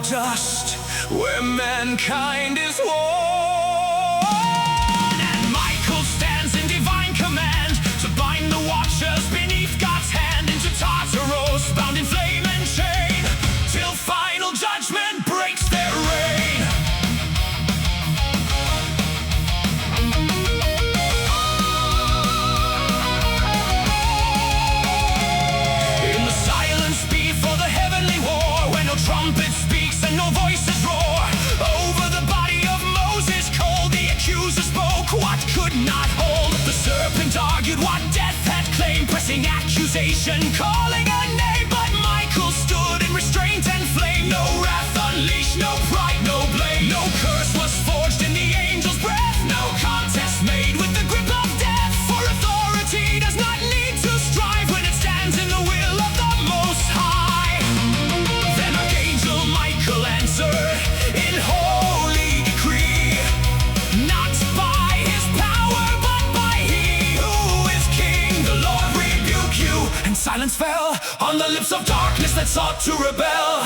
dust, where mankind is worn. And Michael stands in divine command to bind the watchers beneath God's hand into Tartarus, bound in flame and chain, till final judgment breaks their reign. In the silence before the heavenly war, where no trumpet speaks and no voices roar, over the body of Moses cold, the accuser spoke what could not hold. The serpent argued what death had claimed, pressing accusation, calling a name. But Michael stood in restraint and flame. No wrath unleashed, no pride, no blame. No curse was forged in the angel's breath. No contest made with the grip of death. For authority does not need to strive when it stands in the will of the Most High. Then Archangel Michael answered in holy decree, not by his power, but by he who is king. The Lord rebuke you. And silence fell on the lips of darkness that sought to rebel.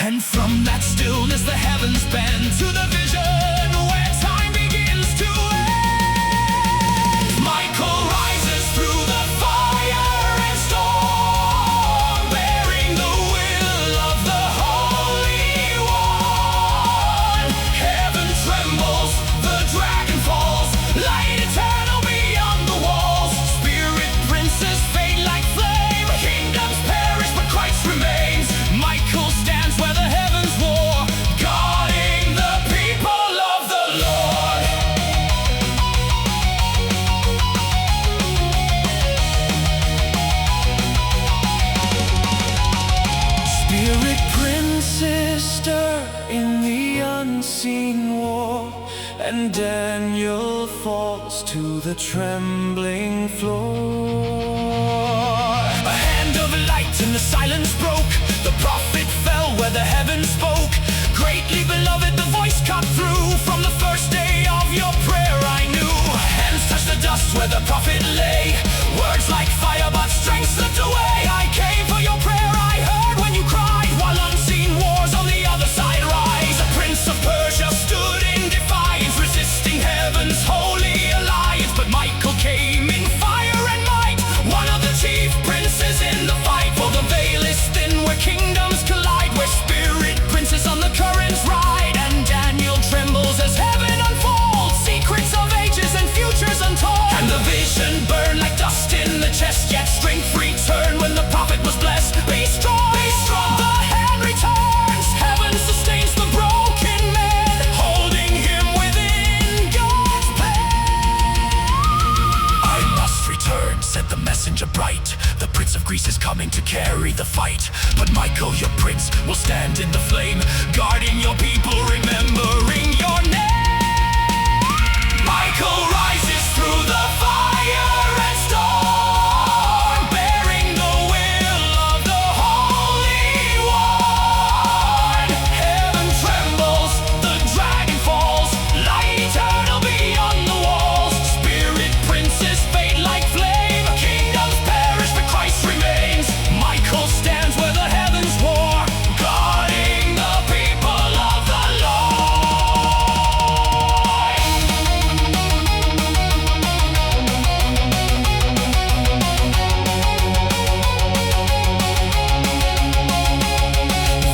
And from that stillness the heavens bend to the vision where time begins to end. Michael rises through the fire and storm, bearing the will of the Holy One. Heaven trembles, the dragon falls, light eternal beyond the walls. Spirit princes fade like flame, kingdoms perish but Christ remains. Michael stands where the heavens war, guarding the people of the Lord. Spirit princes stir in the unseen war, and Daniel falls to the trembling floor. A hand of light and the silence broke. The prophet fell where the heavens spoke. Greatly beloved, the voice cut through. From the first day of your prayer I knew. Hands touched the dust where the prophet lay. Words like fire but strength slipped away. I came for your prayer, I heard when you cried, while unseen wars on the other side rise. The prince of Persia stood in defiance, resisting heaven's holy alliance. But Michael came in fire and might, one of the chief princes in the fight. For the veil is thin where kingdoms collide, where spirit princes on the currents ride. And Daniel trembles as heaven unfolds, secrets of ages and futures untold. And the vision burned like dust in the chest, yet strength returned when the prophet was blessed. Be strong, be strong. The hand returns, heaven sustains the broken man, holding him within God's plan. I must return, said the messenger bright. The prince of Greece is coming to carry the fight. But Michael, your prince, will stand in the flame, guarding your people, remembering your name. Michael rises through the fire and storm, bearing the will of the Holy One. Heaven trembles, the dragon falls, light eternal beyond the walls. Spirit princes fade like flame, kingdoms perish but Christ remains. Michael stands where the heavens war, guarding the people of the Lord.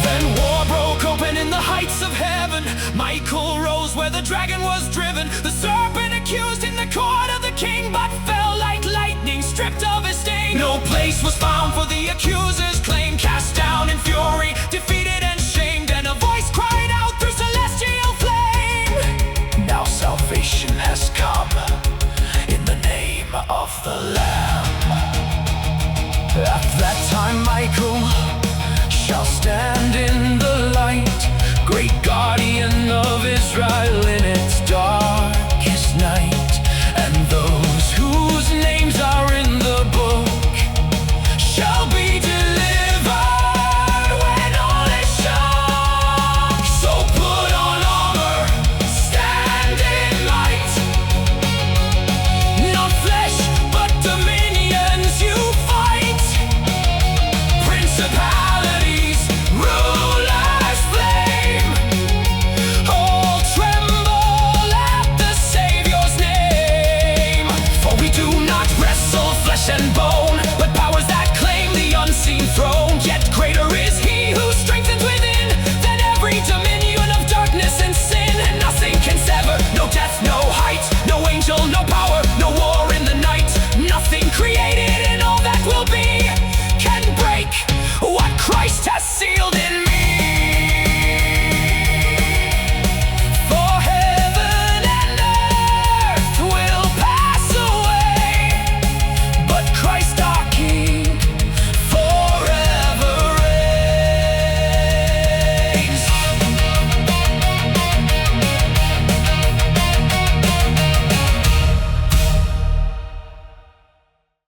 Then war broke open in the heights of heaven. Michael rose where the dragon was driven. The serpent accused in the court of the king, but fell like lightning, stripped of his sting. No place was found for the accuser's claim. Cast down in fury, defeated and shamed, and a voice cried out through celestial flame, now salvation has come in the name of the Lamb. At that time Michael shall stand in the light, great guardian of Israel in